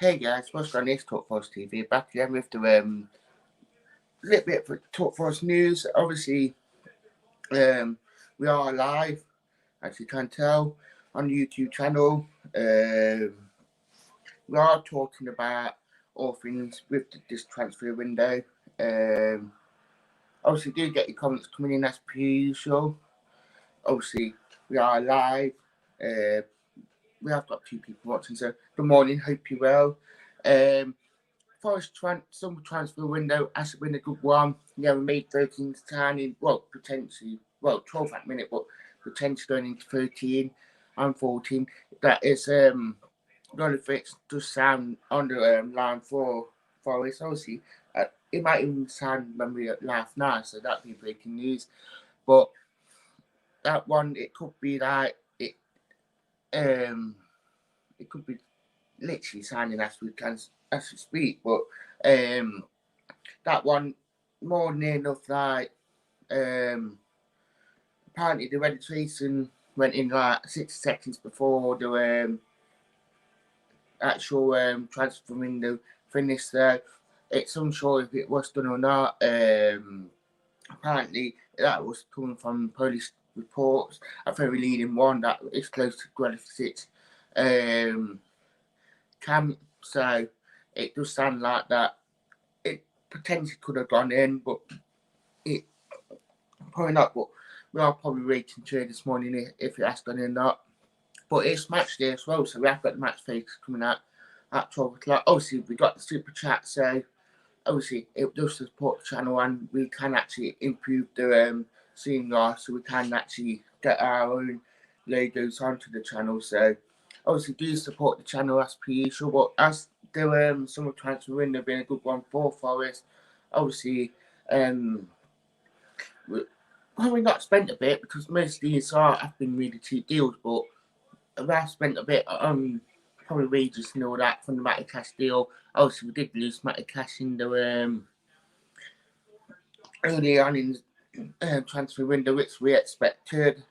Hey guys, what's on this Talk Force TV? Back again with the little bit of Talk Force news. Obviously, we are live, as you can tell, on the YouTube channel. We are talking about all things with this transfer window. Obviously, do get your comments coming in as per usual. Obviously, we are live. We have got 2 people watching, so good morning. Hope you're well. Forest summer transfer window has been a good one. Yeah, we made 13 signing, potentially, 12 at minute, but potentially going into 13 and 14. That is, Ronald Fitz does sound on the line for Forest. Obviously, it might even sound when we live now, so that'd be breaking news. But that one, it could be like, it could be literally signing as we speak, but that one more than enough like apparently the registration went in like 60 seconds before the actual transfer window finished there. It's unsure if it was done or not. Apparently that was coming from police reports. A very leading one that is close to Guelph camp, so it does sound like that it potentially could have gone in, but it probably not. But we are probably waiting to hear this morning if it has gone in or not. But it's match day as well, so we have got the match face coming out at 12 o'clock. Obviously, we got the super chat, so obviously it does support the channel, and we can actually improve the scenery, so we can actually get our own logos onto the channel. So obviously do support the channel as per usual. But as the summer transfer window being a good one for Forest, obviously we probably not spent a bit because most of these have been really cheap deals, but we have spent a bit on probably wages and all that from the Matty Cash deal. Obviously, we did lose Matty Cash in the early on in the transfer window, which we expected.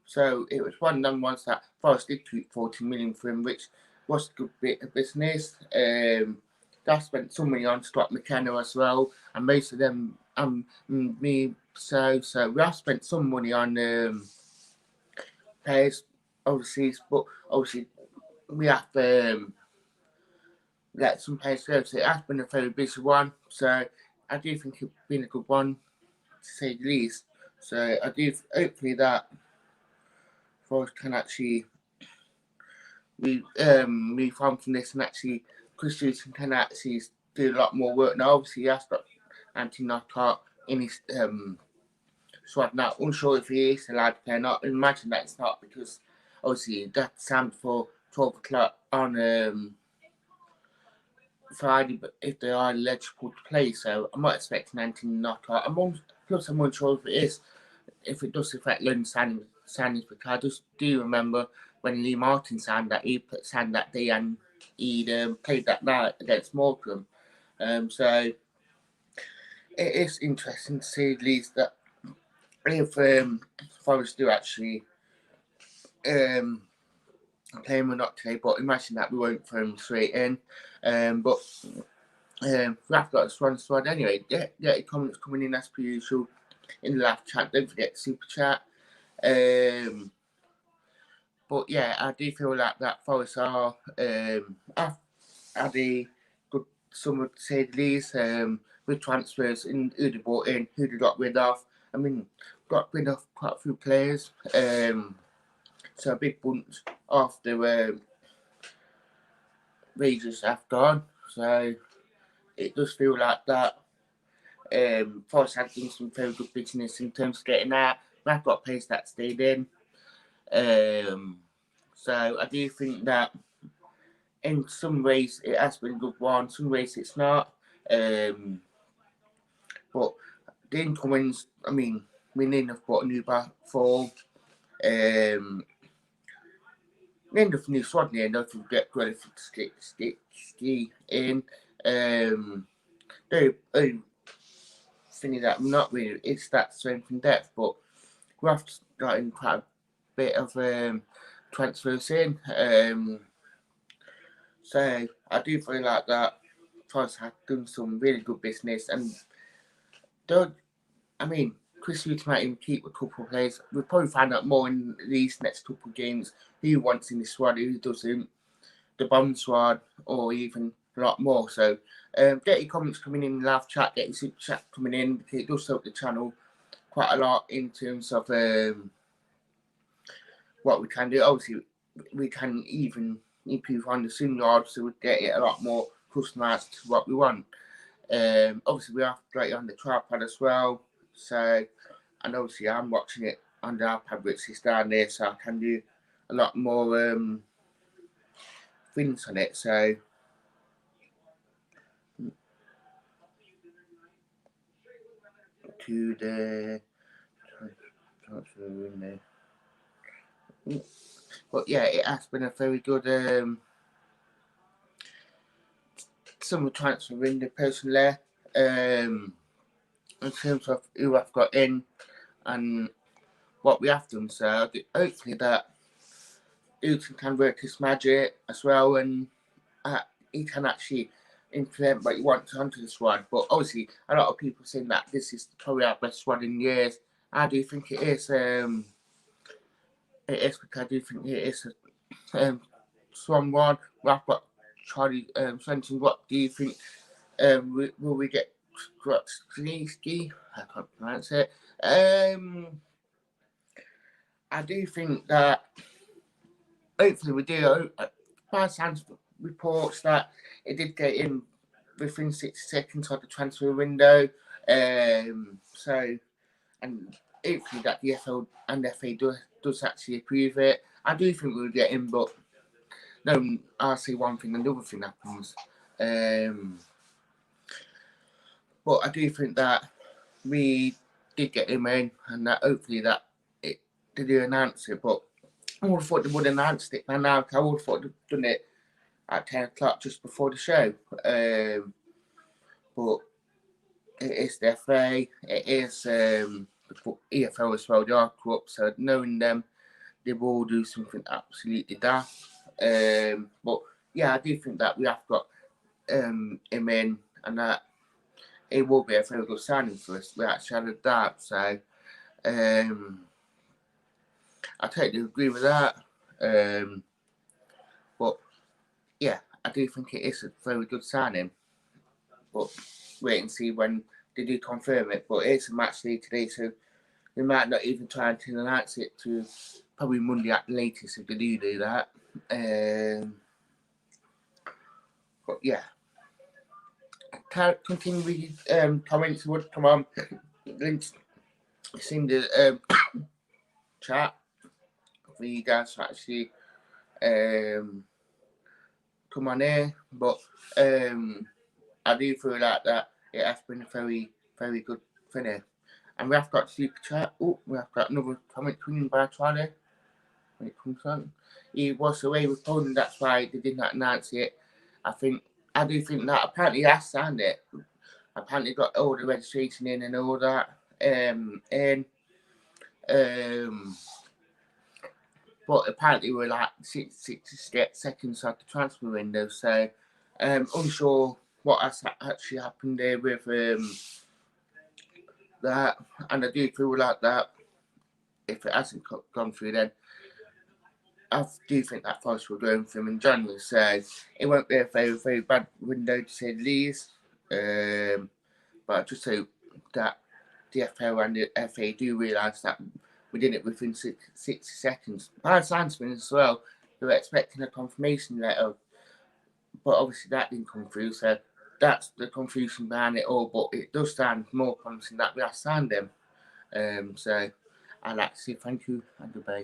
So it was one of them ones that Forest did keep 14 million for him, which was a good bit of business. I spent some money on Scott McKenna as well, and most of them, me, so we have spent some money on players overseas, but obviously we have let some players go. So it has been a very busy one. So I do think it's been a good one, to say the least. So I do hopefully that Forest can actually move on from this, and actually Chris Houston can actually do a lot more work. Now obviously he has got Anthony Knockout in his squad now. Unsure if he is allowed to play or not. Imagine that it's not, because obviously that's timed for 12 o'clock on Friday, but if they are eligible to play, so I'm not expecting Anthony Knockout. Plus I'm unsure if it does affect loan signings, because I just do remember when Lee Martin signed that day, and he'd played that night against Morecambe. So it is interesting to see at least that if Forest do actually play him or not today, but imagine that we won't throw him straight in. But we have got a strong squad anyway. Get your comments coming in as per usual in the live chat. Don't forget to super chat. But yeah, I do feel like that Forest are have had a good summer, to say the least, with transfers in who they brought in, who they got rid of. I mean, got rid of quite a few players. So a big bunch of the wages have gone. So it does feel like that. Forest have done some very good business in terms of getting that. We've got players that stayed in. So I do think that in some ways it has been a good one, some ways it's not. But the incomings, I mean, we need to put a new back four. Enough new squad there, enough to get Guelph ski in. They thinking that not really, it's that strength and depth, but we have gotten quite a bit of transfers in. So I do feel like that Forest have done some really good business, and don't. I mean, Chris Hughton might even keep a couple of players. We'll probably find out more in these next couple of games who wants in the squad, who doesn't, the bomb squad, or even a lot more. So get your comments coming in the live chat, get your super chat coming in, because it does help the channel quite a lot in terms of what we can do. Obviously, we can even improve on the sim yard, so we get it a lot more customized to what we want. Obviously, we have got it on the tripod as well. So, and obviously, I'm watching it on the iPad, which is down there, so I can do a lot more things on it. So, to the transfer window. But yeah, it has been a very good summer transfer window personally. In terms of who I've got in and what we have done, so hopefully that Uton can work his magic as well, and he can actually implement what he wants onto the squad. But obviously, a lot of people saying that this is probably our best squad in years. I do think it is. It is, because I do think it is a strong one. I've got Charlie Swenson. What do you think? Will we get Grotzinski? I can't pronounce it. I do think that hopefully we do. By sounds reports that it did get in within 60 seconds of the transfer window. So, and hopefully that the FL and FA does actually approve it. I do think we'll get in, but no, I'll say one thing and the other thing happens. But I do think that we did get him in, and that hopefully that it did announce it. But I would have thought they would have announced it by now. I would have thought they'd done it at 10 o'clock just before the show. But it is the FA, it is the EFL as well. They are corrupt, so knowing them, they will do something absolutely daft. But yeah, I do think that we have got him in, and that it will be a very good signing for us without a shadow of doubt. So I totally agree with that. But yeah, I do think it is a very good signing. But wait and see when they do confirm it. But it's a match day today, so they might not even try to announce it to probably Monday at the latest if they do that. But yeah, continue with comments. Would come on. Links seem to chat for you guys to actually come on here, but I do feel like that it has been a very, very good finish. And we have got super chat. Oh, we have got another comment coming by Charlie. When it comes on, he was away with Poland. That's why they did not announce it. I do think that apparently he has signed it. Apparently got all the registration in and all that. But apparently we're like 60 seconds of the transfer window, so unsure what has actually happened there with that. And I do feel like that if it hasn't gone through, then I do think that Forest will go in for him in January, so it won't be a very, very bad window to say the least. But I just hope that the FL and the FA do realise that we did it within 60 seconds. By Sandsman as well, they were expecting a confirmation letter, but obviously that didn't come through, so that's the confusion behind it all. But it does sound more promising that we have signed them. So I'd like to say thank you and goodbye.